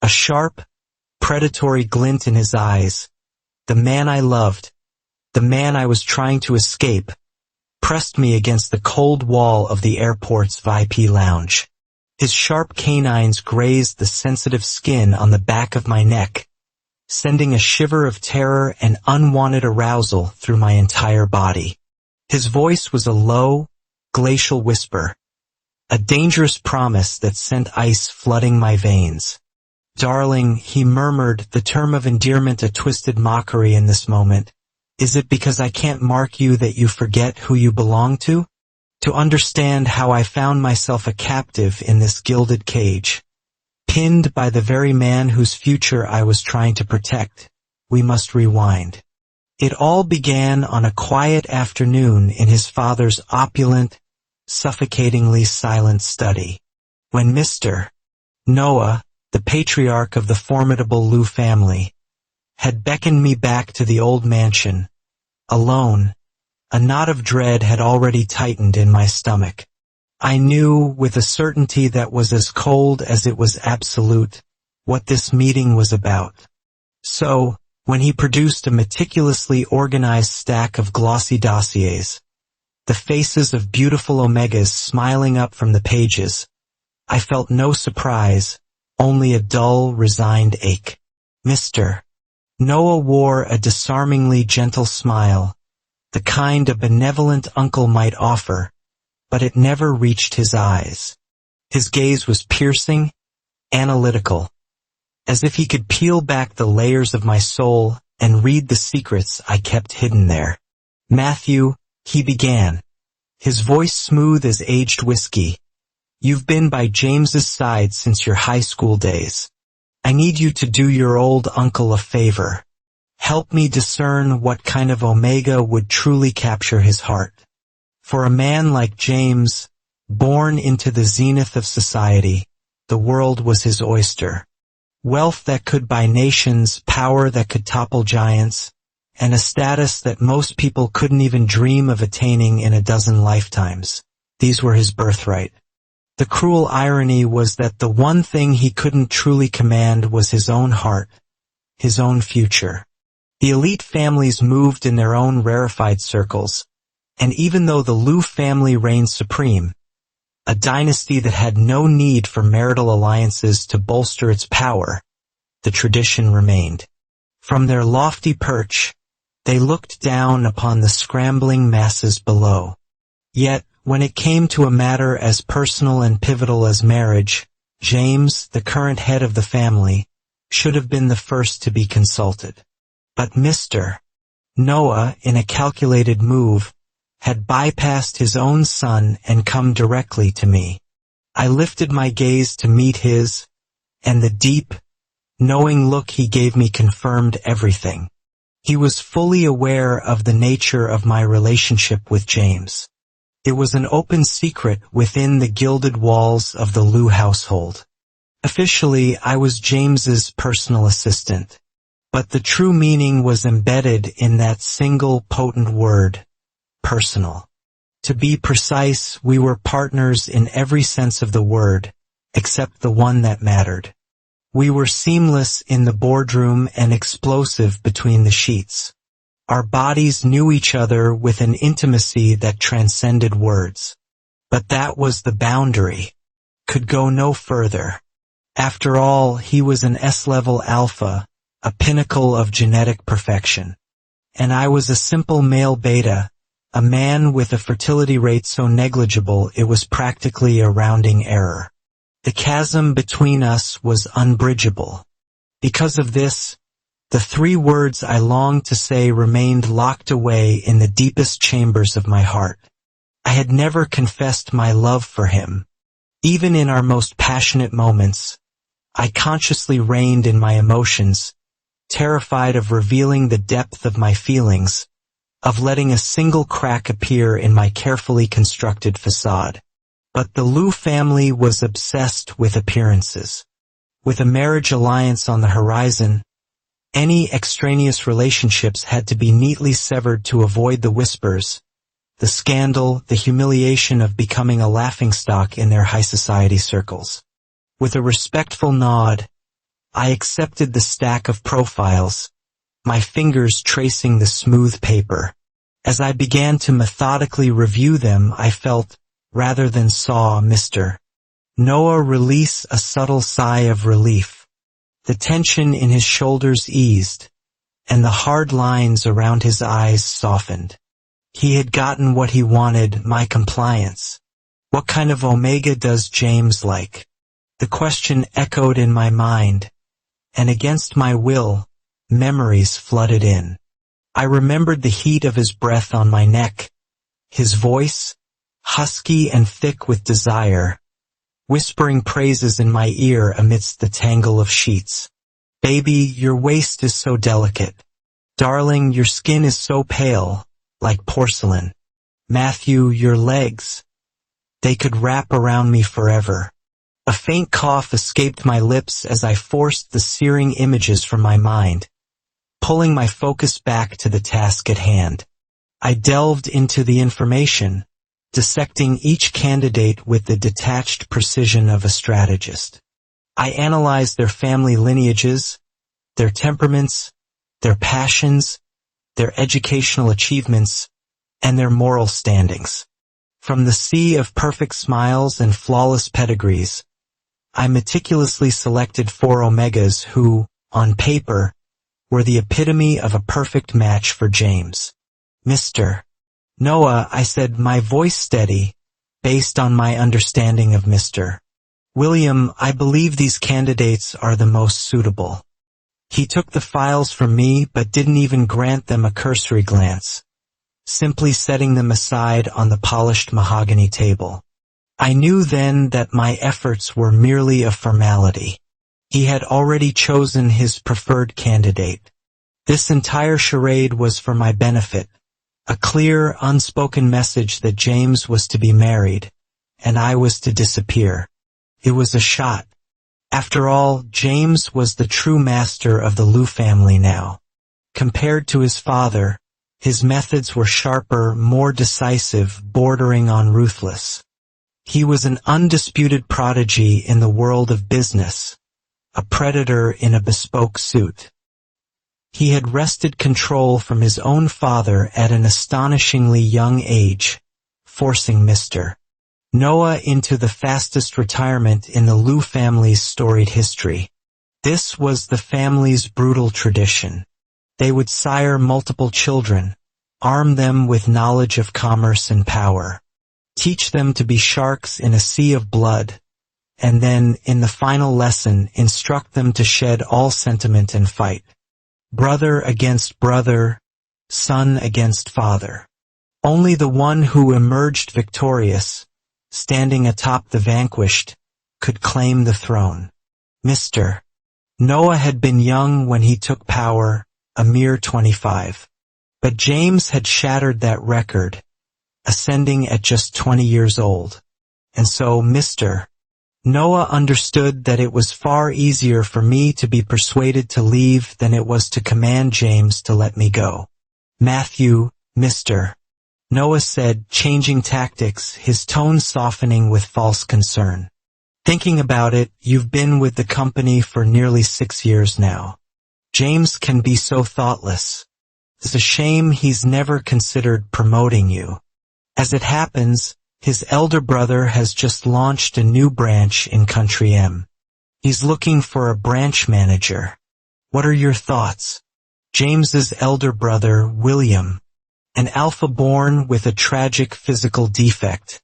A sharp, predatory glint in his eyes. The man I loved, the man I was trying to escape, pressed me against the cold wall of the airport's VIP lounge. His sharp canines grazed the sensitive skin on the back of my neck, sending a shiver of terror and unwanted arousal through my entire body. His voice was a low, glacial whisper, a dangerous promise that sent ice flooding my veins. "Darling," he murmured, the term of endearment a twisted mockery in this moment. "Is it because I can't mark you that you forget who you belong to?" To understand how I found myself a captive in this gilded cage, pinned by the very man whose future I was trying to protect, we must rewind. It all began on a quiet afternoon in his father's opulent, suffocatingly silent study, when Mr. Noah, the patriarch of the formidable Liu family, had beckoned me back to the old mansion. Alone, a knot of dread had already tightened in my stomach. I knew, with a certainty that was as cold as it was absolute, what this meeting was about. So, when he produced a meticulously organized stack of glossy dossiers, the faces of beautiful Omegas smiling up from the pages, I felt no surprise, only a dull, resigned ache. Mr. Noah wore a disarmingly gentle smile, the kind a benevolent uncle might offer, but it never reached his eyes. His gaze was piercing, analytical, as if he could peel back the layers of my soul and read the secrets I kept hidden there. "Matthew," he began, his voice smooth as aged whiskey, "you've been by James's side since your high school days. I need you to do your old uncle a favor. Help me discern what kind of Omega would truly capture his heart. For a man like James, born into the zenith of society, the world was his oyster. Wealth that could buy nations, power that could topple giants, and a status that most people couldn't even dream of attaining in a dozen lifetimes. These were his birthright. The cruel irony was that the one thing he couldn't truly command was his own heart, his own future. The elite families moved in their own rarefied circles, and even though the Liu family reigned supreme, a dynasty that had no need for marital alliances to bolster its power, the tradition remained. From their lofty perch, they looked down upon the scrambling masses below. Yet, when it came to a matter as personal and pivotal as marriage, James, the current head of the family, should have been the first to be consulted. But Mr. Noah, in a calculated move, had bypassed his own son and come directly to me. I lifted my gaze to meet his, and the deep, knowing look he gave me confirmed everything. He was fully aware of the nature of my relationship with James. It was an open secret within the gilded walls of the Liu household. Officially, I was James's personal assistant, but the true meaning was embedded in that single potent word, personal. To be precise, we were partners in every sense of the word, except the one that mattered. We were seamless in the boardroom and explosive between the sheets. Our bodies knew each other with an intimacy that transcended words. But that was the boundary. Could go no further. After all, he was an S-level alpha, a pinnacle of genetic perfection. And I was a simple male beta, a man with a fertility rate so negligible it was practically a rounding error. The chasm between us was unbridgeable. Because of this, the three words I longed to say remained locked away in the deepest chambers of my heart. I had never confessed my love for him. Even in our most passionate moments, I consciously reined in my emotions, terrified of revealing the depth of my feelings, of letting a single crack appear in my carefully constructed facade. But the Liu family was obsessed with appearances. With a marriage alliance on the horizon, any extraneous relationships had to be neatly severed to avoid the whispers, the scandal, the humiliation of becoming a laughingstock in their high society circles. With a respectful nod, I accepted the stack of profiles, my fingers tracing the smooth paper. As I began to methodically review them, I felt, rather than saw, Mr. Noah release a subtle sigh of relief. The tension in his shoulders eased, and the hard lines around his eyes softened. He had gotten what he wanted, my compliance. What kind of Omega does James like? The question echoed in my mind, and against my will, memories flooded in. I remembered the heat of his breath on my neck, his voice, husky and thick with desire, whispering praises in my ear amidst the tangle of sheets. Baby, your waist is so delicate. Darling, your skin is so pale, like porcelain. Matthew, your legs, they could wrap around me forever. A faint cough escaped my lips as I forced the searing images from my mind, pulling my focus back to the task at hand. I delved into the information, dissecting each candidate with the detached precision of a strategist. I analyzed their family lineages, their temperaments, their passions, their educational achievements, and their moral standings. From the sea of perfect smiles and flawless pedigrees, I meticulously selected 4 Omegas who, on paper, were the epitome of a perfect match for James. Mr. Noah, I said, my voice steady, based on my understanding of Mr. William, I believe these candidates are the most suitable. He took the files from me but didn't even grant them a cursory glance, simply setting them aside on the polished mahogany table. I knew then that my efforts were merely a formality. He had already chosen his preferred candidate. This entire charade was for my benefit, a clear, unspoken message that James was to be married, and I was to disappear. It was a shot. After all, James was the true master of the Liu family now. Compared to his father, his methods were sharper, more decisive, bordering on ruthless. He was an undisputed prodigy in the world of business, a predator in a bespoke suit. He had wrested control from his own father at an astonishingly young age, forcing Mr. Noah into the fastest retirement in the Liu family's storied history. This was the family's brutal tradition. They would sire multiple children, arm them with knowledge of commerce and power, teach them to be sharks in a sea of blood, and then, in the final lesson, instruct them to shed all sentiment and fight. Brother against brother, son against father. Only the one who emerged victorious, standing atop the vanquished, could claim the throne. Mr. Noah had been young when he took power, a mere 25. But James had shattered that record, ascending at just 20 years old. And so Mr. Noah understood that it was far easier for me to be persuaded to leave than it was to command James to let me go. Matthew, Mr. Noah said, changing tactics, his tone softening with false concern. Thinking about it, you've been with the company for nearly 6 years now. James can be so thoughtless. It's a shame he's never considered promoting you. As it happens, his elder brother has just launched a new branch in Country M. He's looking for a branch manager. What are your thoughts? James's elder brother, William, an alpha born with a tragic physical defect,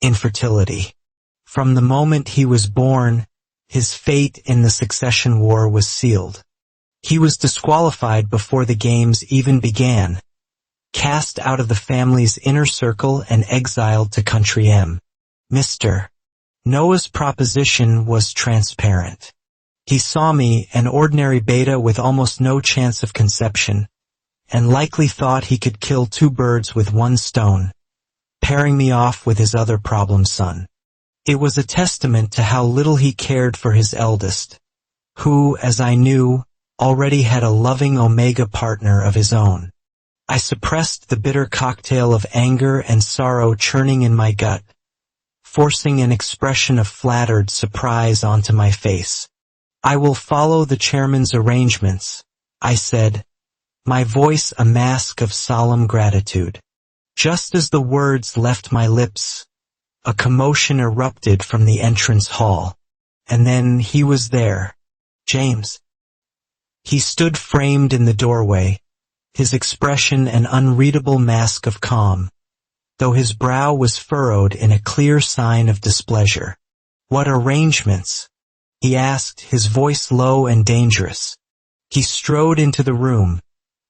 infertility. From the moment he was born, his fate in the succession war was sealed. He was disqualified before the games even began, cast out of the family's inner circle and exiled to Country M. Mr. Noah's proposition was transparent. He saw me, an ordinary beta with almost no chance of conception, and likely thought he could kill 2 birds with 1 stone, pairing me off with his other problem son. It was a testament to how little he cared for his eldest, who, as I knew, already had a loving Omega partner of his own. I suppressed the bitter cocktail of anger and sorrow churning in my gut, forcing an expression of flattered surprise onto my face. "I will follow the chairman's arrangements," I said, my voice a mask of solemn gratitude. Just as the words left my lips, a commotion erupted from the entrance hall. And then he was there. James. He stood framed in the doorway, his expression an unreadable mask of calm, though his brow was furrowed in a clear sign of displeasure. "What arrangements?" he asked, his voice low and dangerous. He strode into the room,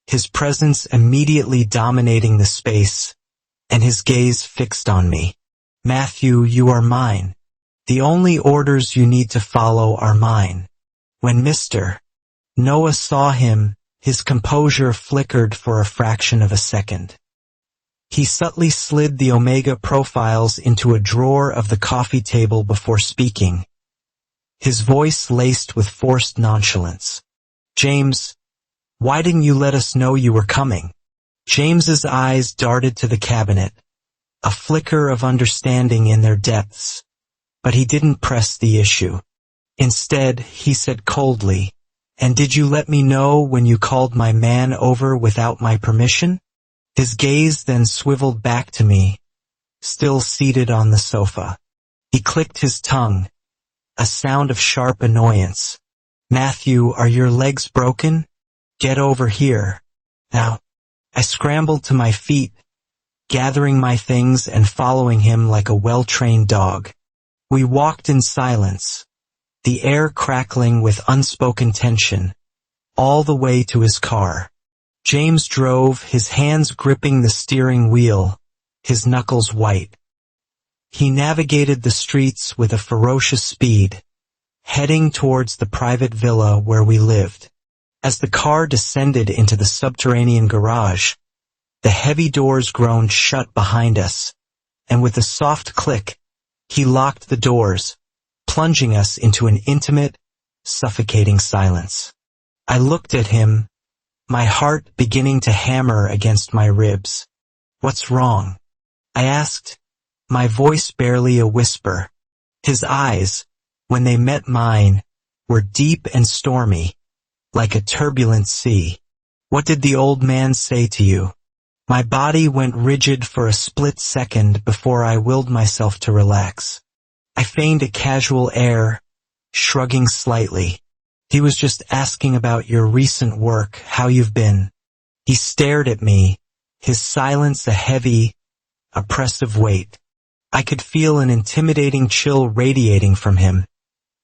his presence immediately dominating the space, and his gaze fixed on me. "Matthew, you are mine. The only orders you need to follow are mine." When Mr. Noah saw him, his composure flickered for a fraction of a second. He subtly slid the Omega profiles into a drawer of the coffee table before speaking, his voice laced with forced nonchalance. "James, why didn't you let us know you were coming?" James's eyes darted to the cabinet, a flicker of understanding in their depths, but he didn't press the issue. Instead, he said coldly, "And did you let me know when you called my man over without my permission?" His gaze then swiveled back to me, still seated on the sofa. He clicked his tongue, a sound of sharp annoyance. "Matthew, are your legs broken? Get over here. Now." I scrambled to my feet, gathering my things and following him like a well-trained dog. We walked in silence, the air crackling with unspoken tension, all the way to his car. James drove, his hands gripping the steering wheel, his knuckles white. He navigated the streets with a ferocious speed, heading towards the private villa where we lived. As the car descended into the subterranean garage, the heavy doors groaned shut behind us, and with a soft click, he locked the doors, plunging us into an intimate, suffocating silence. I looked at him, my heart beginning to hammer against my ribs. "What's wrong?" I asked, my voice barely a whisper. His eyes, when they met mine, were deep and stormy, like a turbulent sea. "What did the old man say to you?" My body went rigid for a split second before I willed myself to relax. I feigned a casual air, shrugging slightly. "He was just asking about your recent work, how you've been." He stared at me, his silence a heavy, oppressive weight. I could feel an intimidating chill radiating from him,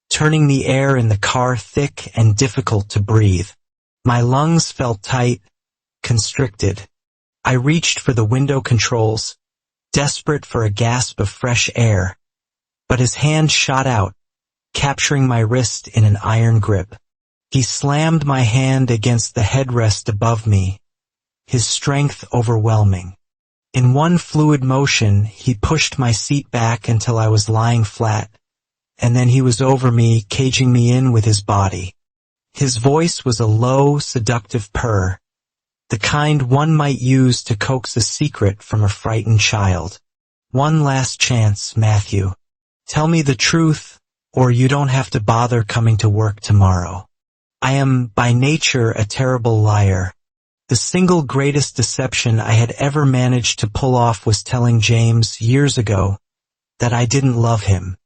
turning the air in the car thick and difficult to breathe. My lungs felt tight, constricted. I reached for the window controls, desperate for a gasp of fresh air, but his hand shot out, capturing my wrist in an iron grip. He slammed my hand against the headrest above me, his strength overwhelming. In one fluid motion, he pushed my seat back until I was lying flat, and then he was over me, caging me in with his body. His voice was a low, seductive purr, the kind one might use to coax a secret from a frightened child. "One last chance, Matthew. Tell me the truth, or you don't have to bother coming to work tomorrow." I am, by nature, a terrible liar. The single greatest deception I had ever managed to pull off was telling James, years ago, that I didn't love him.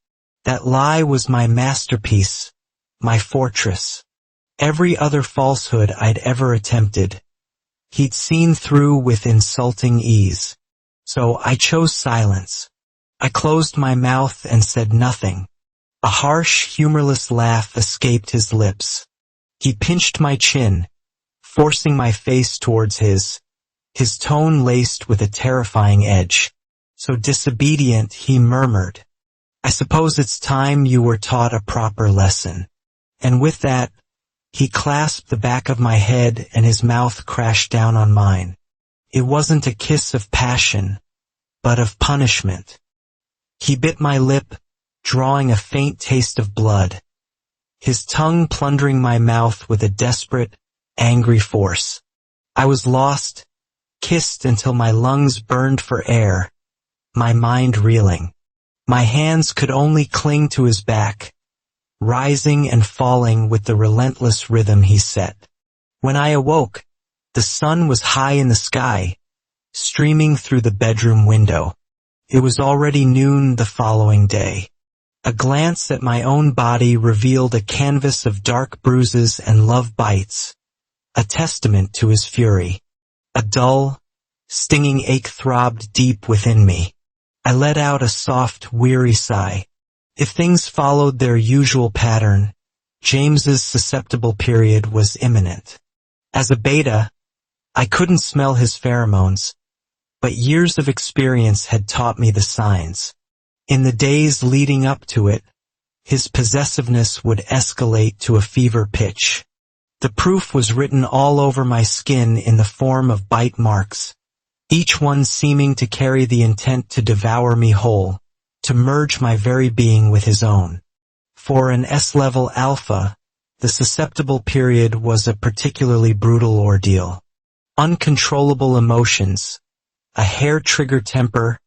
That lie was my masterpiece, my fortress. Every other falsehood I'd ever attempted, he'd seen through with insulting ease. So I chose silence. I closed my mouth and said nothing. A harsh, humorless laugh escaped his lips. He pinched my chin, forcing my face towards his tone laced with a terrifying edge. "So disobedient," he murmured. "I suppose it's time you were taught a proper lesson." And with that, he clasped the back of my head and his mouth crashed down on mine. It wasn't a kiss of passion, but of punishment. He bit my lip, drawing a faint taste of blood, his tongue plundering my mouth with a desperate, angry force. I was lost, kissed until my lungs burned for air, my mind reeling. My hands could only cling to his back, rising and falling with the relentless rhythm he set. When I awoke, the sun was high in the sky, streaming through the bedroom window. It was already noon the following day. A glance at my own body revealed a canvas of dark bruises and love bites, a testament to his fury. A dull, stinging ache throbbed deep within me. I let out a soft, weary sigh. If things followed their usual pattern, James's susceptible period was imminent. As a beta, I couldn't smell his pheromones, but years of experience had taught me the signs. In the days leading up to it, his possessiveness would escalate to a fever pitch. The proof was written all over my skin in the form of bite marks, each one seeming to carry the intent to devour me whole, to merge my very being with his own. For an S-level alpha, the susceptible period was a particularly brutal ordeal. Uncontrollable emotions, a hair-trigger temper,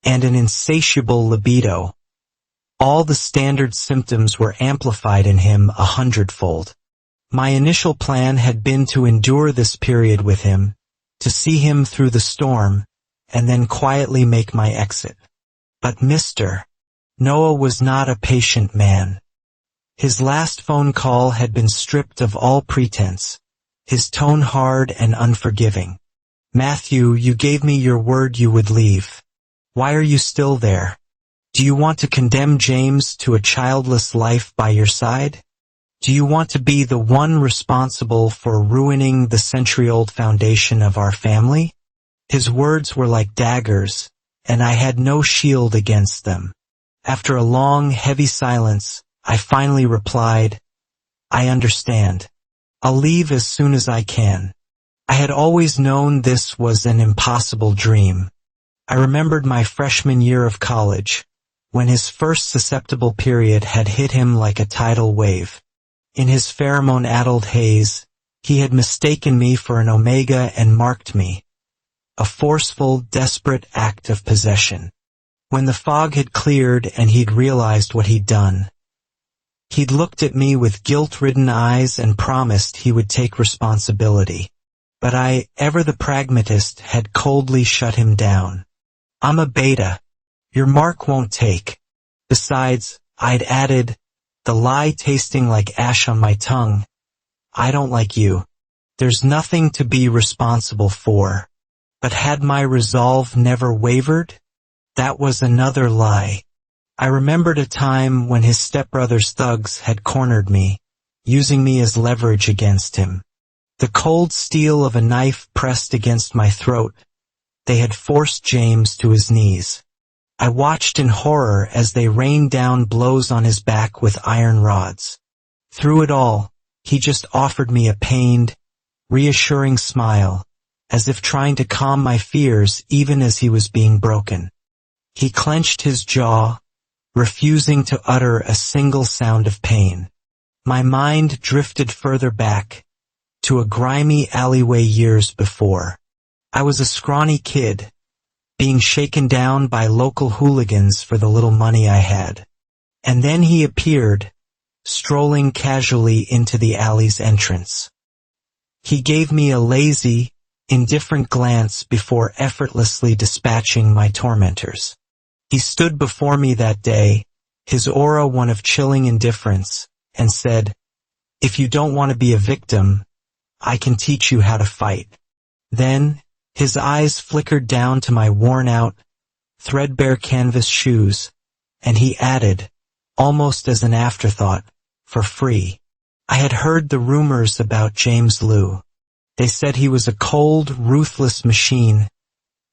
and an insatiable libido. All the standard symptoms were amplified in him 100-fold. My initial plan had been to endure this period with him, to see him through the storm, and then quietly make my exit. But Mr. Noah was not a patient man. His last phone call had been stripped of all pretense, his tone hard and unforgiving. "Matthew, you gave me your word you would leave. Why are you still there? Do you want to condemn James to a childless life by your side? Do you want to be the one responsible for ruining the century-old foundation of our family?" His words were like daggers, and I had no shield against them. After a long, heavy silence, I finally replied, "I understand. I'll leave as soon as I can." I had always known this was an impossible dream. I remembered my freshman year of college, when his first susceptible period had hit him like a tidal wave. In his pheromone-addled haze, he had mistaken me for an omega and marked me. A forceful, desperate act of possession. When the fog had cleared and he'd realized what he'd done, he'd looked at me with guilt-ridden eyes and promised he would take responsibility. But I, ever the pragmatist, had coldly shut him down. "I'm a beta. Your mark won't take." Besides, I'd added, the lie tasting like ash on my tongue, "I don't like you. There's nothing to be responsible for." But had my resolve never wavered? That was another lie. I remembered a time when his stepbrother's thugs had cornered me, using me as leverage against him. The cold steel of a knife pressed against my throat. They had forced James to his knees. I watched in horror as they rained down blows on his back with iron rods. Through it all, he just offered me a pained, reassuring smile, as if trying to calm my fears even as he was being broken. He clenched his jaw, refusing to utter a single sound of pain. My mind drifted further back, to a grimy alleyway years before. I was a scrawny kid, being shaken down by local hooligans for the little money I had. And then he appeared, strolling casually into the alley's entrance. He gave me a lazy, indifferent glance before effortlessly dispatching my tormentors. He stood before me that day, his aura one of chilling indifference, and said, "If you don't want to be a victim, I can teach you how to fight." Then, his eyes flickered down to my worn-out, threadbare canvas shoes, and he added, almost as an afterthought, "For free." I had heard the rumors about James Liu. They said he was a cold, ruthless machine,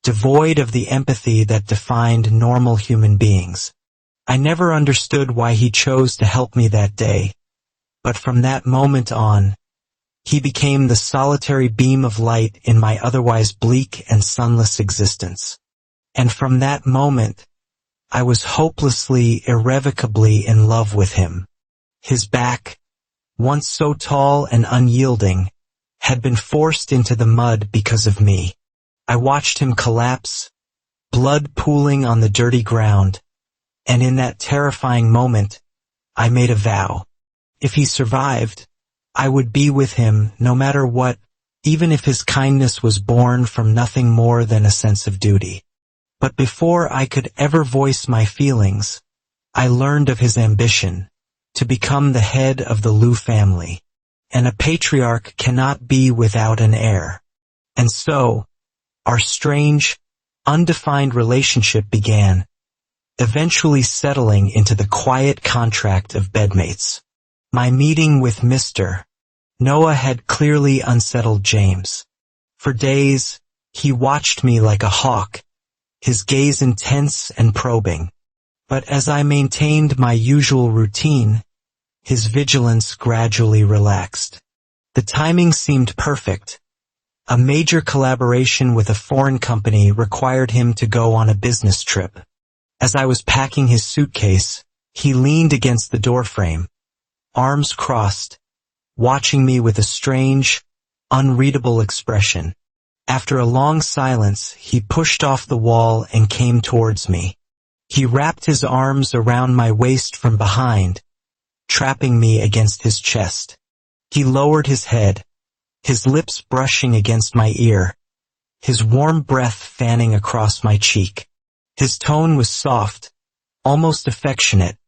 devoid of the empathy that defined normal human beings. I never understood why he chose to help me that day, but from that moment on, he became the solitary beam of light in my otherwise bleak and sunless existence. And from that moment, I was hopelessly, irrevocably in love with him. His back, once so tall and unyielding, had been forced into the mud because of me. I watched him collapse, blood pooling on the dirty ground, and in that terrifying moment, I made a vow. If he survived, I would be with him no matter what, even if his kindness was born from nothing more than a sense of duty. But before I could ever voice my feelings, I learned of his ambition to become the head of the Liu family, and a patriarch cannot be without an heir. And so, our strange, undefined relationship began, eventually settling into the quiet contract of bedmates. My meeting with Mr. Noah had clearly unsettled James. For days, he watched me like a hawk, his gaze intense and probing. But as I maintained my usual routine, his vigilance gradually relaxed. The timing seemed perfect. A major collaboration with a foreign company required him to go on a business trip. As I was packing his suitcase, he leaned against the doorframe, arms crossed, watching me with a strange, unreadable expression. After a long silence, he pushed off the wall and came towards me. He wrapped his arms around my waist from behind, trapping me against his chest. He lowered his head, his lips brushing against my ear, his warm breath fanning across my cheek. His tone was soft, almost affectionate,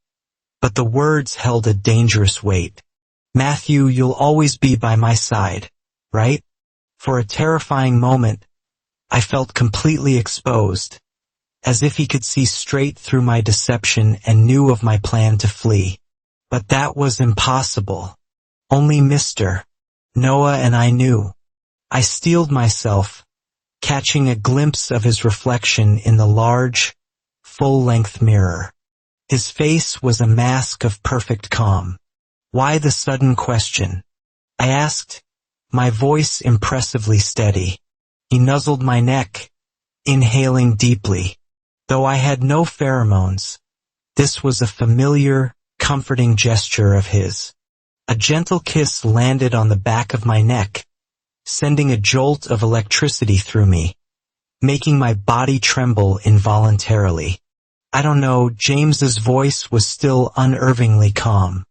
but the words held a dangerous weight. "Matthew, you'll always be by my side, right?" For a terrifying moment, I felt completely exposed, as if he could see straight through my deception and knew of my plan to flee. But that was impossible. Only Mr. Noah and I knew. I steeled myself, catching a glimpse of his reflection in the large, full-length mirror. His face was a mask of perfect calm. "Why the sudden question?" I asked, my voice impressively steady. He nuzzled my neck, inhaling deeply. Though I had no pheromones, this was a familiar, comforting gesture of his. A gentle kiss landed on the back of my neck, sending a jolt of electricity through me, making my body tremble involuntarily. I don't know, James's voice was still unervingly calm.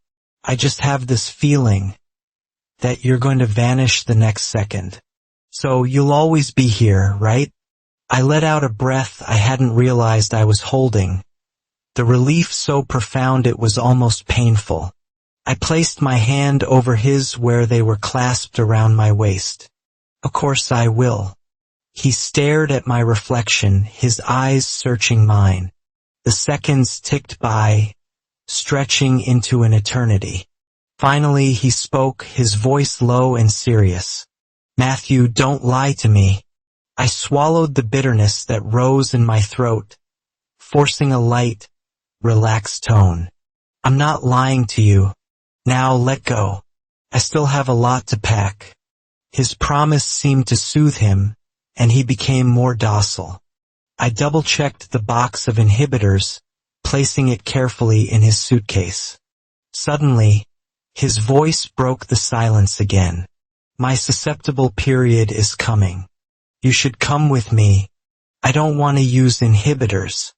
"I just have this feeling that you're going to vanish the next second. So you'll always be here, right?" I let out a breath I hadn't realized I was holding, the relief so profound it was almost painful. I placed my hand over his where they were clasped around my waist. "Of course I will." He stared at my reflection, his eyes searching mine. The seconds ticked by, stretching into an eternity. Finally he spoke, his voice low and serious. "Matthew, don't lie to me." I swallowed the bitterness that rose in my throat, forcing a light, relaxed tone. "I'm not lying to you. Now let go. I still have a lot to pack." His promise seemed to soothe him, and he became more docile. I double-checked the box of inhibitors, placing it carefully in his suitcase. Suddenly, his voice broke the silence again. "My susceptible period is coming. You should come with me. I don't want to use inhibitors."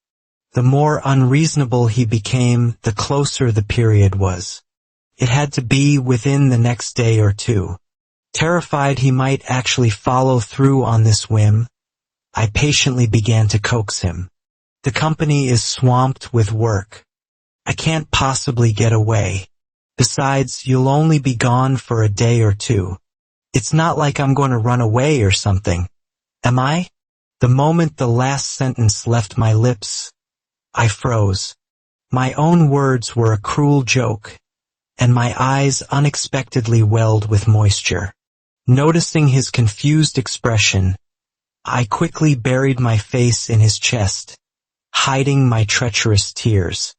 The more unreasonable he became, the closer the period was. It had to be within the next day or two. Terrified he might actually follow through on this whim, I patiently began to coax him. "The company is swamped with work. I can't possibly get away. Besides, you'll only be gone for a day or two. It's not like I'm going to run away or something. Am I?" The moment the last sentence left my lips, I froze. My own words were a cruel joke, and my eyes unexpectedly welled with moisture. Noticing his confused expression, I quickly buried my face in his chest, hiding my treacherous tears.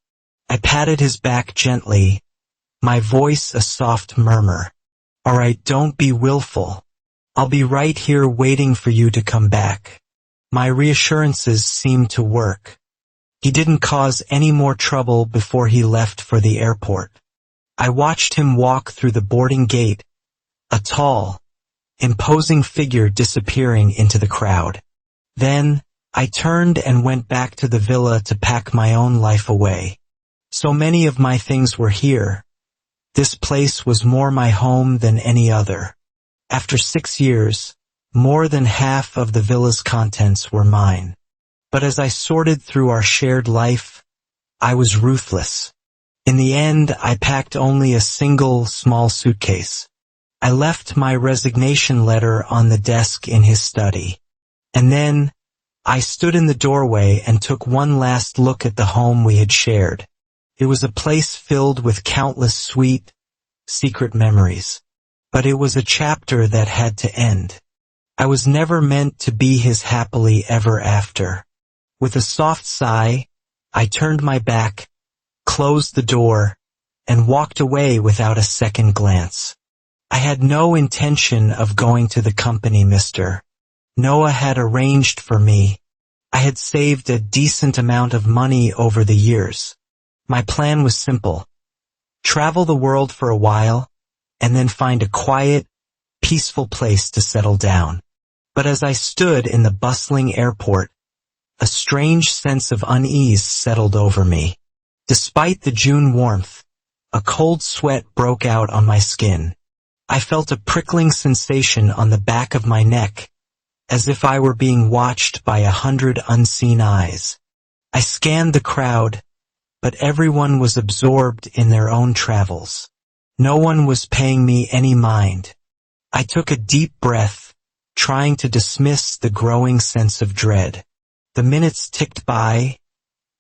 I patted his back gently, my voice a soft murmur. "All right, don't be willful. I'll be right here waiting for you to come back." My reassurances seemed to work. He didn't cause any more trouble before he left for the airport. I watched him walk through the boarding gate, a tall, imposing figure disappearing into the crowd. Then, I turned and went back to the villa to pack my own life away. So many of my things were here. This place was more my home than any other. After 6 years, more than half of the villa's contents were mine. But as I sorted through our shared life, I was ruthless. In the end, I packed only a single small suitcase. I left my resignation letter on the desk in his study. And then, I stood in the doorway and took one last look at the home we had shared. It was a place filled with countless sweet, secret memories. But it was a chapter that had to end. I was never meant to be his happily ever after. With a soft sigh, I turned my back, closed the door, and walked away without a second glance. I had no intention of going to the company Mr. Noah had arranged for me. I had saved a decent amount of money over the years. My plan was simple. Travel the world for a while, and then find a quiet, peaceful place to settle down. But as I stood in the bustling airport, a strange sense of unease settled over me. Despite the June warmth, a cold sweat broke out on my skin. I felt a prickling sensation on the back of my neck, as if I were being watched by 100 unseen eyes. I scanned the crowd, but everyone was absorbed in their own travels. No one was paying me any mind. I took a deep breath, trying to dismiss the growing sense of dread. The minutes ticked by,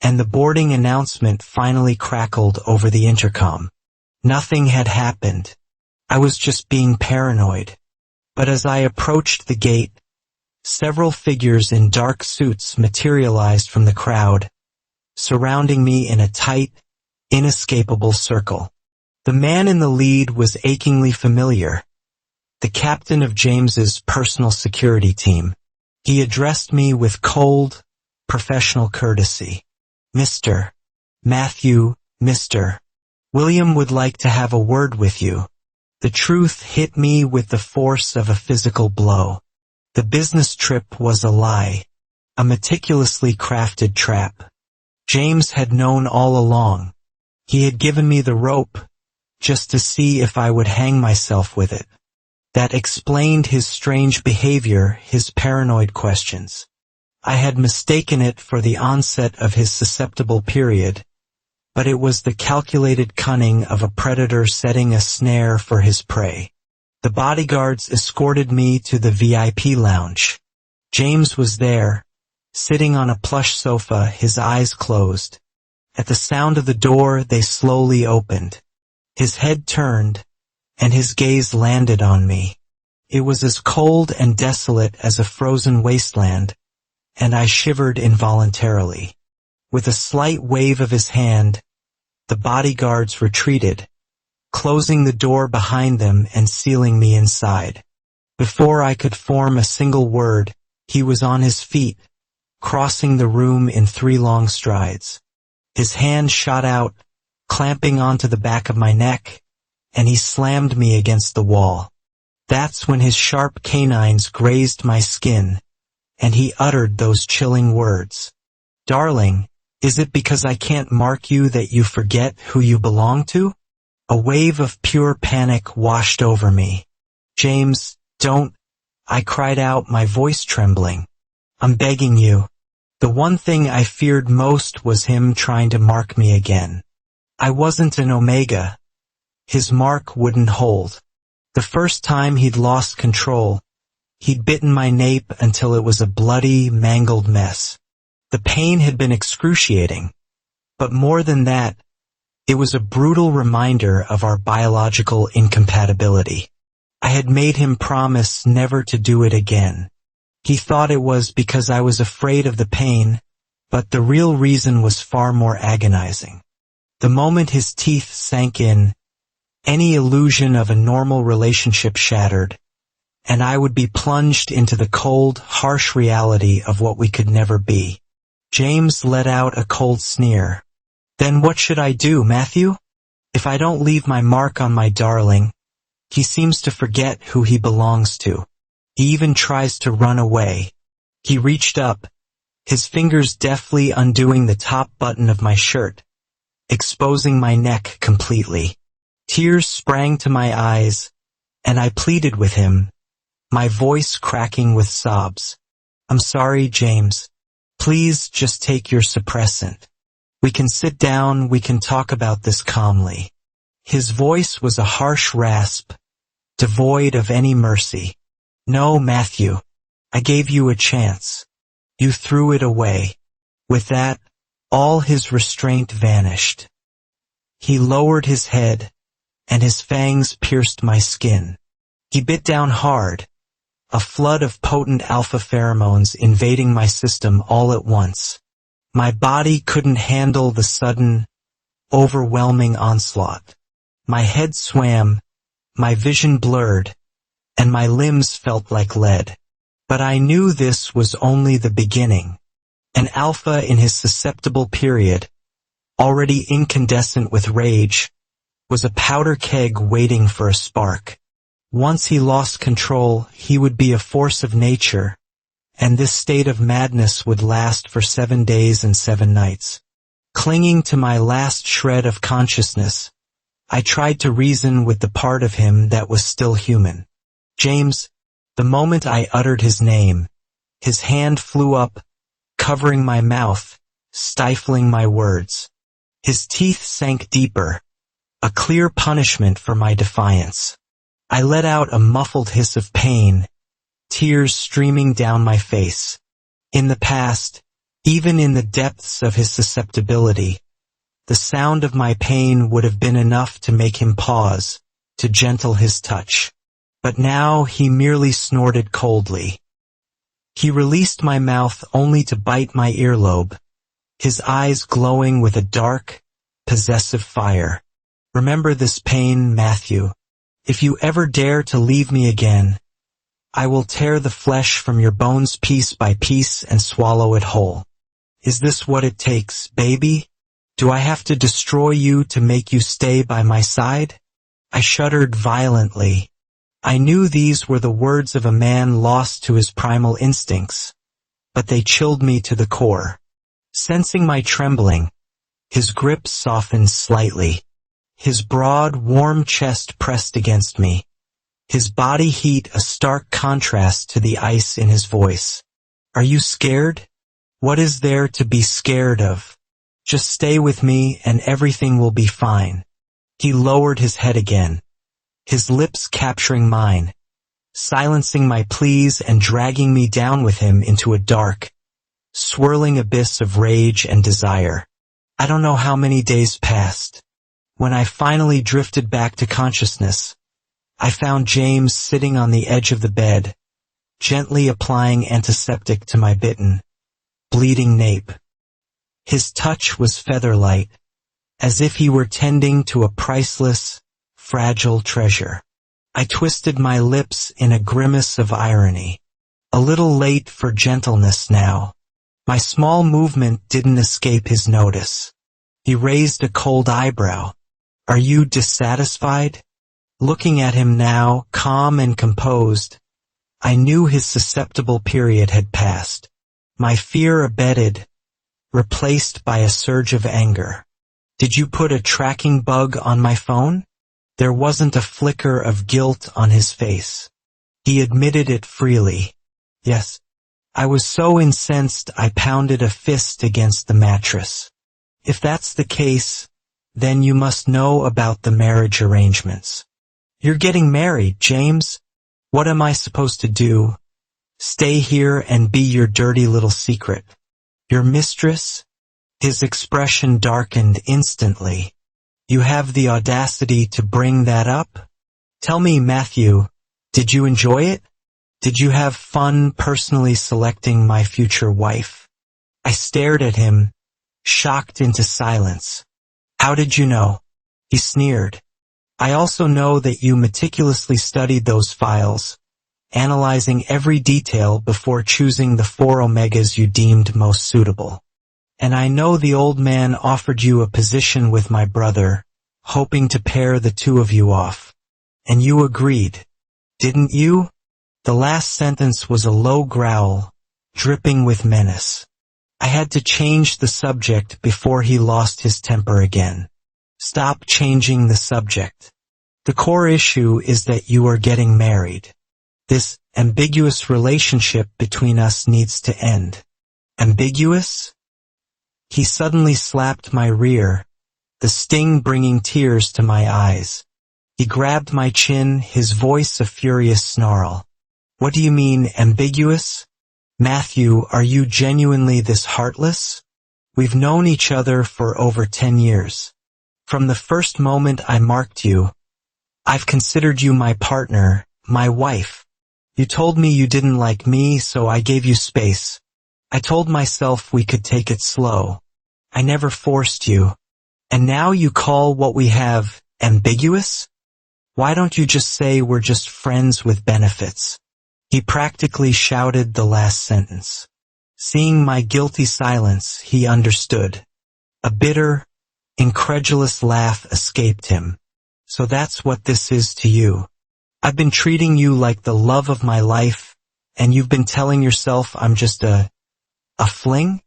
and the boarding announcement finally crackled over the intercom. Nothing had happened. I was just being paranoid. But as I approached the gate, several figures in dark suits materialized from the crowd, surrounding me in a tight, inescapable circle. The man in the lead was achingly familiar, the captain of James's personal security team. He addressed me with cold, professional courtesy. Mr. Matthew, Mr. William would like to have a word with you. The truth hit me with the force of a physical blow. The business trip was a lie, a meticulously crafted trap. James had known all along. He had given me the rope, just to see if I would hang myself with it. That explained his strange behavior, his paranoid questions. I had mistaken it for the onset of his susceptible period, but it was the calculated cunning of a predator setting a snare for his prey. The bodyguards escorted me to the VIP lounge. James was there, sitting on a plush sofa, his eyes closed. At the sound of the door, they slowly opened. His head turned, and his gaze landed on me. It was as cold and desolate as a frozen wasteland, and I shivered involuntarily. With a slight wave of his hand, the bodyguards retreated, closing the door behind them and sealing me inside. Before I could form a single word, he was on his feet, crossing the room in 3 long strides. His hand shot out, clamping onto the back of my neck, and he slammed me against the wall. That's when his sharp canines grazed my skin, and he uttered those chilling words. Darling, is it because I can't mark you that you forget who you belong to? A wave of pure panic washed over me. James, don't, I cried out, my voice trembling. I'm begging you. The one thing I feared most was him trying to mark me again. I wasn't an Omega. His mark wouldn't hold. The first time he'd lost control, he'd bitten my nape until it was a bloody, mangled mess. The pain had been excruciating, but more than that, it was a brutal reminder of our biological incompatibility. I had made him promise never to do it again. He thought it was because I was afraid of the pain, but the real reason was far more agonizing. The moment his teeth sank in, any illusion of a normal relationship shattered, and I would be plunged into the cold, harsh reality of what we could never be. James let out a cold sneer. Then what should I do, Matthew? If I don't leave my mark on my darling, he seems to forget who he belongs to. He even tries to run away. He reached up, his fingers deftly undoing the top button of my shirt, exposing my neck completely. Tears sprang to my eyes, and I pleaded with him, my voice cracking with sobs. I'm sorry, James. Please just take your suppressant. We can sit down, we can talk about this calmly. His voice was a harsh rasp, devoid of any mercy. No, Matthew. I gave you a chance. You threw it away. With that, all his restraint vanished. He lowered his head, and his fangs pierced my skin. He bit down hard, a flood of potent alpha pheromones invading my system all at once. My body couldn't handle the sudden, overwhelming onslaught. My head swam, my vision blurred, and my limbs felt like lead. But I knew this was only the beginning. An alpha in his susceptible period, already incandescent with rage, was a powder keg waiting for a spark. Once he lost control, he would be a force of nature, and this state of madness would last for 7 days and 7 nights. Clinging to my last shred of consciousness, I tried to reason with the part of him that was still human. James, the moment I uttered his name, his hand flew up, covering my mouth, stifling my words. His teeth sank deeper, a clear punishment for my defiance. I let out a muffled hiss of pain, tears streaming down my face. In the past, even in the depths of his susceptibility, the sound of my pain would have been enough to make him pause, to gentle his touch. But now he merely snorted coldly. He released my mouth only to bite my earlobe, his eyes glowing with a dark, possessive fire. Remember this pain, Matthew. If you ever dare to leave me again, I will tear the flesh from your bones piece by piece and swallow it whole. Is this what it takes, baby? Do I have to destroy you to make you stay by my side? I shuddered violently. I knew these were the words of a man lost to his primal instincts, but they chilled me to the core. Sensing my trembling, his grip softened slightly. His broad, warm chest pressed against me, his body heat a stark contrast to the ice in his voice. Are you scared? What is there to be scared of? Just stay with me and everything will be fine. He lowered his head again, his lips capturing mine, silencing my pleas and dragging me down with him into a dark, swirling abyss of rage and desire. I don't know how many days passed. When I finally drifted back to consciousness, I found James sitting on the edge of the bed, gently applying antiseptic to my bitten, bleeding nape. His touch was feather-light, as if he were tending to a priceless, fragile treasure. I twisted my lips in a grimace of irony. A little late for gentleness now. My small movement didn't escape his notice. He raised a cold eyebrow. Are you dissatisfied? Looking at him now, calm and composed, I knew his susceptible period had passed. My fear abated, replaced by a surge of anger. Did you put a tracking bug on my phone? There wasn't a flicker of guilt on his face. He admitted it freely. Yes. I was so incensed I pounded a fist against the mattress. If that's the case, then you must know about the marriage arrangements. You're getting married, James. What am I supposed to do? Stay here and be your dirty little secret. Your mistress? His expression darkened instantly. You have the audacity to bring that up? Tell me, Matthew, did you enjoy it? Did you have fun personally selecting my future wife? I stared at him, shocked into silence. How did you know? He sneered. I also know that you meticulously studied those files, analyzing every detail before choosing the 4 omegas you deemed most suitable. And I know the old man offered you a position with my brother, hoping to pair the two of you off. And you agreed, didn't you? The last sentence was a low growl, dripping with menace. I had to change the subject before he lost his temper again. Stop changing the subject. The core issue is that you are getting married. This ambiguous relationship between us needs to end. Ambiguous? He suddenly slapped my rear, the sting bringing tears to my eyes. He grabbed my chin, his voice a furious snarl. What do you mean, ambiguous? Matthew, are you genuinely this heartless? We've known each other for over 10 years. From the first moment I marked you, I've considered you my partner, my wife. You told me you didn't like me, so I gave you space. I told myself we could take it slow. I never forced you. And now you call what we have ambiguous? Why don't you just say we're just friends with benefits? He practically shouted the last sentence. Seeing my guilty silence, he understood. A bitter, incredulous laugh escaped him. So that's what this is to you. I've been treating you like the love of my life, and you've been telling yourself I'm just a fling?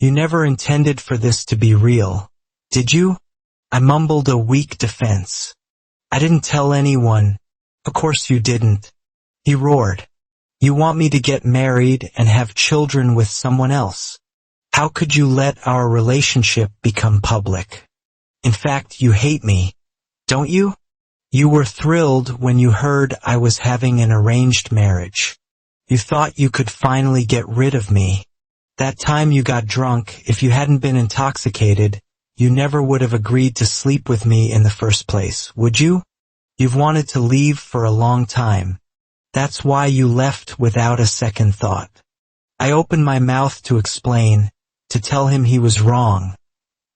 You never intended for this to be real, did you? I mumbled a weak defense. I didn't tell anyone. Of course you didn't. He roared. You want me to get married and have children with someone else? How could you let our relationship become public? In fact, you hate me, don't you? You were thrilled when you heard I was having an arranged marriage. You thought you could finally get rid of me. That time you got drunk, if you hadn't been intoxicated, you never would have agreed to sleep with me in the first place, would you? You've wanted to leave for a long time. That's why you left without a second thought. I opened my mouth to explain, to tell him he was wrong.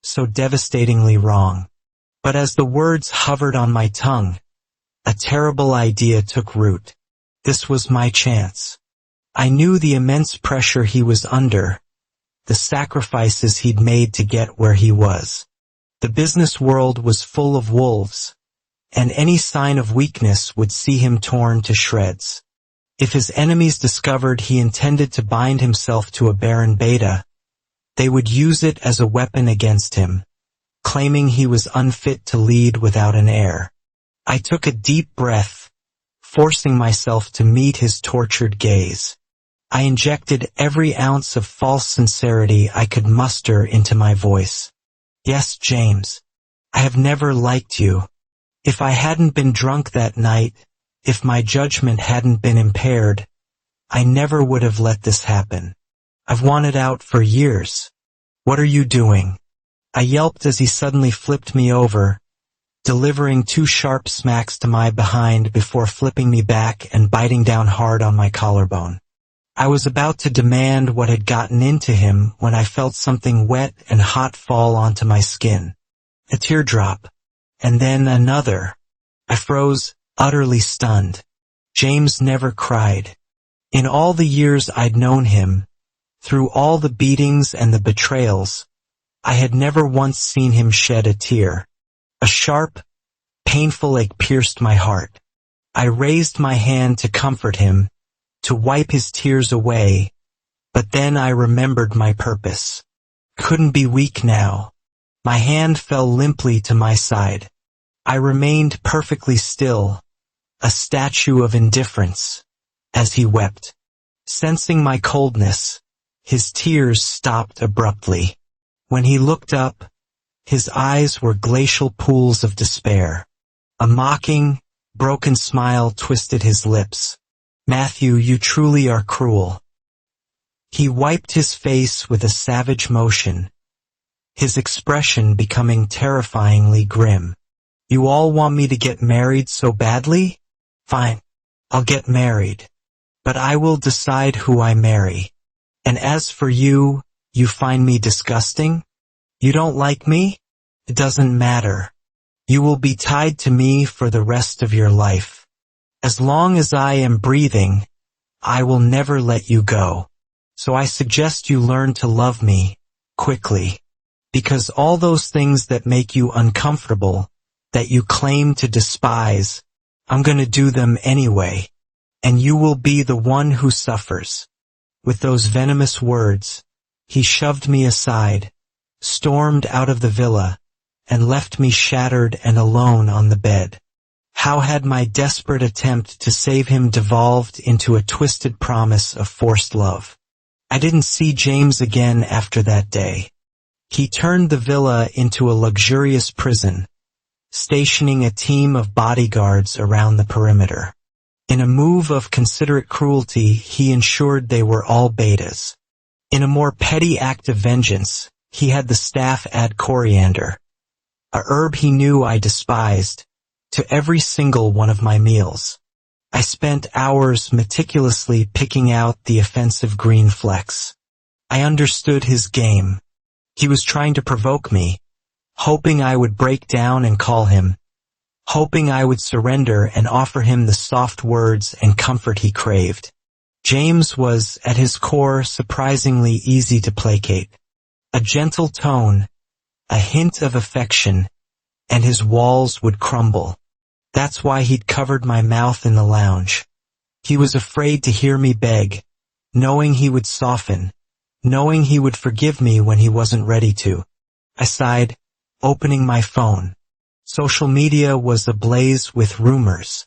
So devastatingly wrong. But as the words hovered on my tongue, a terrible idea took root. This was my chance. I knew the immense pressure he was under, the sacrifices he'd made to get where he was. The business world was full of wolves, and any sign of weakness would see him torn to shreds. If his enemies discovered he intended to bind himself to a barren beta, they would use it as a weapon against him, claiming he was unfit to lead without an heir. I took a deep breath, forcing myself to meet his tortured gaze. I injected every ounce of false sincerity I could muster into my voice. Yes, James, I have never liked you. If I hadn't been drunk that night, if my judgment hadn't been impaired, I never would have let this happen. I've wanted out for years. What are you doing? I yelped as he suddenly flipped me over, delivering 2 sharp smacks to my behind before flipping me back and biting down hard on my collarbone. I was about to demand what had gotten into him when I felt something wet and hot fall onto my skin. A teardrop. And then another. I froze, utterly stunned. James never cried. In all the years I'd known him, through all the beatings and the betrayals, I had never once seen him shed a tear. A sharp, painful ache pierced my heart. I raised my hand to comfort him, to wipe his tears away, but then I remembered my purpose. Couldn't be weak now. My hand fell limply to my side. I remained perfectly still, a statue of indifference, as he wept. Sensing my coldness, his tears stopped abruptly. When he looked up, his eyes were glacial pools of despair. A mocking, broken smile twisted his lips. Matthew, you truly are cruel. He wiped his face with a savage motion, his expression becoming terrifyingly grim. You all want me to get married so badly? Fine, I'll get married. But I will decide who I marry. And as for you, you find me disgusting? You don't like me? It doesn't matter. You will be tied to me for the rest of your life. As long as I am breathing, I will never let you go. So I suggest you learn to love me, quickly. Because all those things that make you uncomfortable, that you claim to despise, I'm gonna do them anyway. And you will be the one who suffers. With those venomous words, he shoved me aside, stormed out of the villa, and left me shattered and alone on the bed. How had my desperate attempt to save him devolved into a twisted promise of forced love? I didn't see James again after that day. He turned the villa into a luxurious prison, stationing a team of bodyguards around the perimeter. In a move of considerate cruelty, he ensured they were all betas. In a more petty act of vengeance, he had the staff add coriander, a herb he knew I despised, to every single one of my meals. I spent hours meticulously picking out the offensive green flecks. I understood his game. He was trying to provoke me, hoping I would break down and call him, hoping I would surrender and offer him the soft words and comfort he craved. James was, at his core, surprisingly easy to placate. A gentle tone, a hint of affection, and his walls would crumble. That's why he'd covered my mouth in the lounge. He was afraid to hear me beg, knowing he would soften, knowing he would forgive me when he wasn't ready to. I sighed, opening my phone. Social media was ablaze with rumors.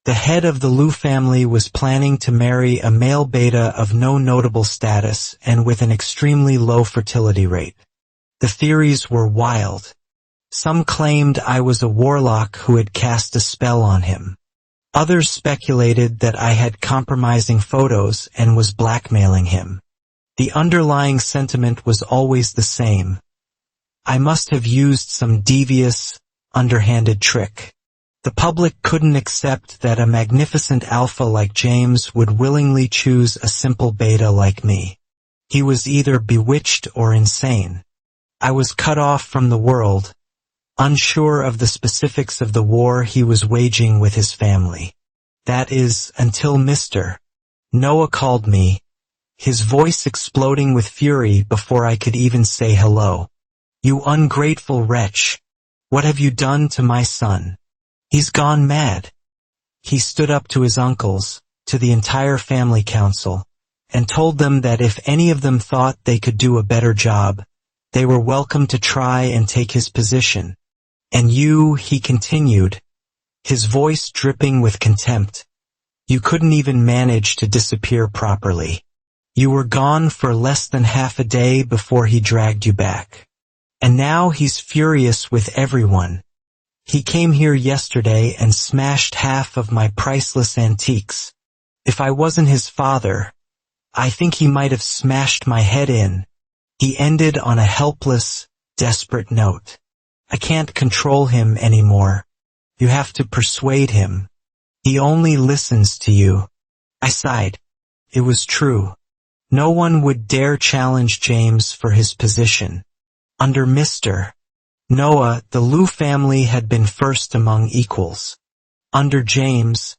The head of the Liu family was planning to marry a male beta of no notable status and with an extremely low fertility rate. The theories were wild. Some claimed I was a warlock who had cast a spell on him. Others speculated that I had compromising photos and was blackmailing him. The underlying sentiment was always the same. I must have used some devious, underhanded trick. The public couldn't accept that a magnificent alpha like James would willingly choose a simple beta like me. He was either bewitched or insane. I was cut off from the world, unsure of the specifics of the war he was waging with his family. That is, until Mr. Noah called me, his voice exploding with fury before I could even say hello. "You ungrateful wretch! What have you done to my son? He's gone mad." He stood up to his uncles, to the entire family council, and told them that if any of them thought they could do a better job, they were welcome to try and take his position. "And you," he continued, his voice dripping with contempt, "you couldn't even manage to disappear properly. You were gone for less than half a day before he dragged you back. And now he's furious with everyone. He came here yesterday and smashed half of my priceless antiques. If I wasn't his father, I think he might have smashed my head in." He ended on a helpless, desperate note. "I can't control him anymore. You have to persuade him. He only listens to you." I sighed. It was true. No one would dare challenge James for his position. Under Mr. Noah, the Liu family had been first among equals. Under James,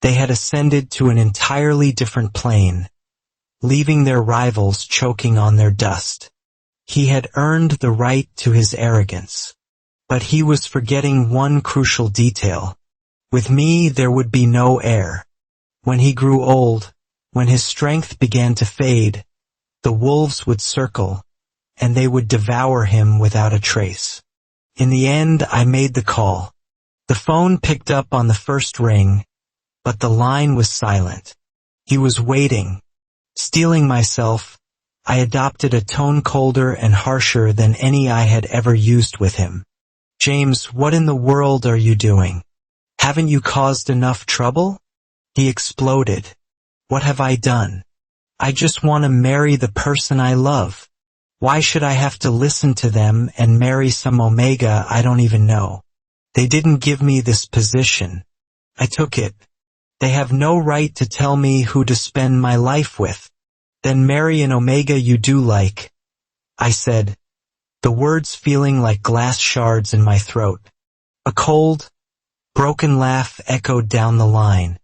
they had ascended to an entirely different plane, leaving their rivals choking on their dust. He had earned the right to his arrogance. But he was forgetting one crucial detail. With me there would be no heir. When he grew old, when his strength began to fade, the wolves would circle, and they would devour him without a trace. In the end, I made the call. The phone picked up on the first ring, but the line was silent. He was waiting. Steeling myself, I adopted a tone colder and harsher than any I had ever used with him. "James, what in the world are you doing? Haven't you caused enough trouble?" He exploded. "What have I done? I just want to marry the person I love. Why should I have to listen to them and marry some Omega I don't even know? They didn't give me this position. I took it. They have no right to tell me who to spend my life with. Then marry an Omega you do like," I said, the words feeling like glass shards in my throat. A cold, broken laugh echoed down the line.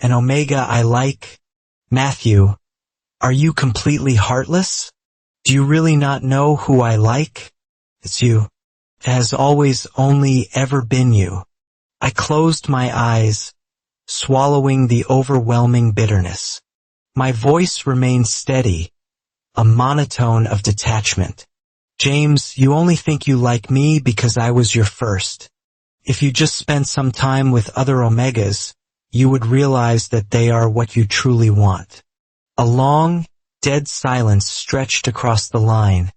"An Omega I like? Matthew, are you completely heartless? Do you really not know who I like? It's you. It has always only ever been you." I closed my eyes, swallowing the overwhelming bitterness. My voice remained steady, a monotone of detachment. "James, you only think you like me because I was your first. If you just spent some time with other Omegas, you would realize that they are what you truly want. A long, dead silence stretched across the line,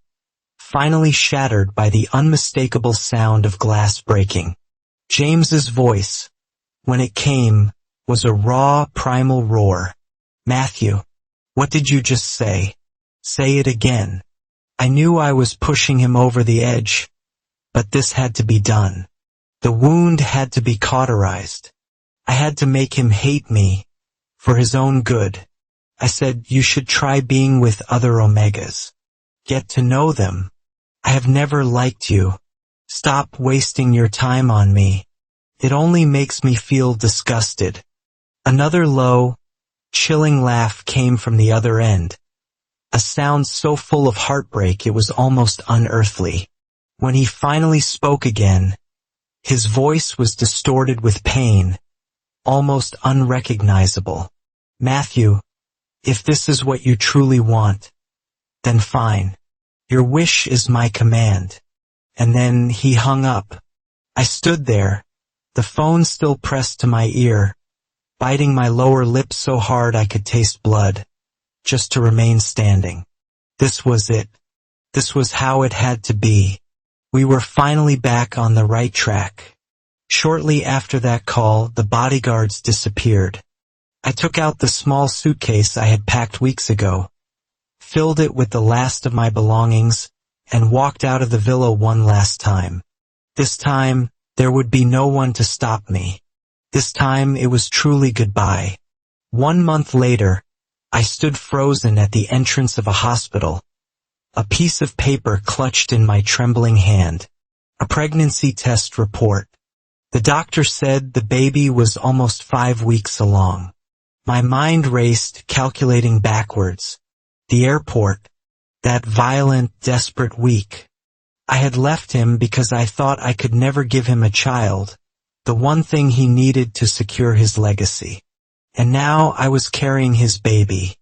finally shattered by the unmistakable sound of glass breaking. James's voice, when it came, was a raw, primal roar. "Matthew, what did you just say? Say it again." I knew I was pushing him over the edge, but this had to be done. The wound had to be cauterized. I had to make him hate me, for his own good. I said, "You should try being with other Omegas. Get to know them. I have never liked you. Stop wasting your time on me. It only makes me feel disgusted." Another low, chilling laugh came from the other end, a sound so full of heartbreak it was almost unearthly. When he finally spoke again, his voice was distorted with pain, almost unrecognizable. "Matthew, if this is what you truly want, then fine. Your wish is my command." And then he hung up. I stood there, the phone still pressed to my ear, biting my lower lip so hard I could taste blood, just to remain standing. This was it. This was how it had to be. We were finally back on the right track. Shortly after that call, the bodyguards disappeared. I took out the small suitcase I had packed weeks ago, filled it with the last of my belongings, and walked out of the villa one last time. This time, there would be no one to stop me. This time, it was truly goodbye. 1 month later, I stood frozen at the entrance of a hospital, a piece of paper clutched in my trembling hand. A pregnancy test report. The doctor said the baby was almost 5 weeks along. My mind raced, calculating backwards. The airport. That violent, desperate week. I had left him because I thought I could never give him a child, the one thing he needed to secure his legacy. And now I was carrying his baby.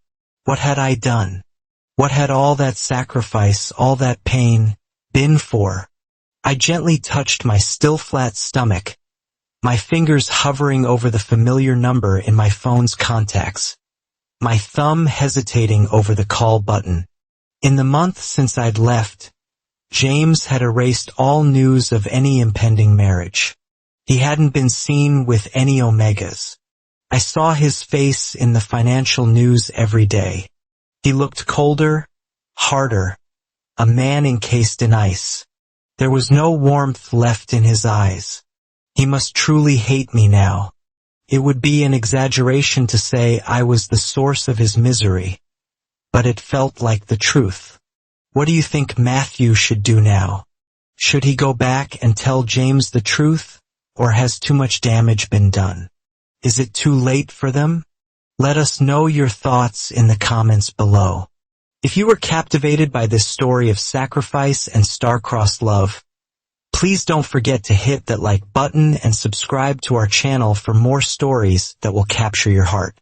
What had I done? What had all that sacrifice, all that pain, been for? I gently touched my still flat stomach, my fingers hovering over the familiar number in my phone's contacts, my thumb hesitating over the call button. In the month since I'd left, James had erased all news of any impending marriage. He hadn't been seen with any Omegas. I saw his face in the financial news every day. He looked colder, harder, a man encased in ice. There was no warmth left in his eyes. He must truly hate me now. It would be an exaggeration to say I was the source of his misery, but it felt like the truth. What do you think Matthew should do now? Should he go back and tell James the truth, or has too much damage been done? Is it too late for them? Let us know your thoughts in the comments below. If you were captivated by this story of sacrifice and star-crossed love, please don't forget to hit that like button and subscribe to our channel for more stories that will capture your heart.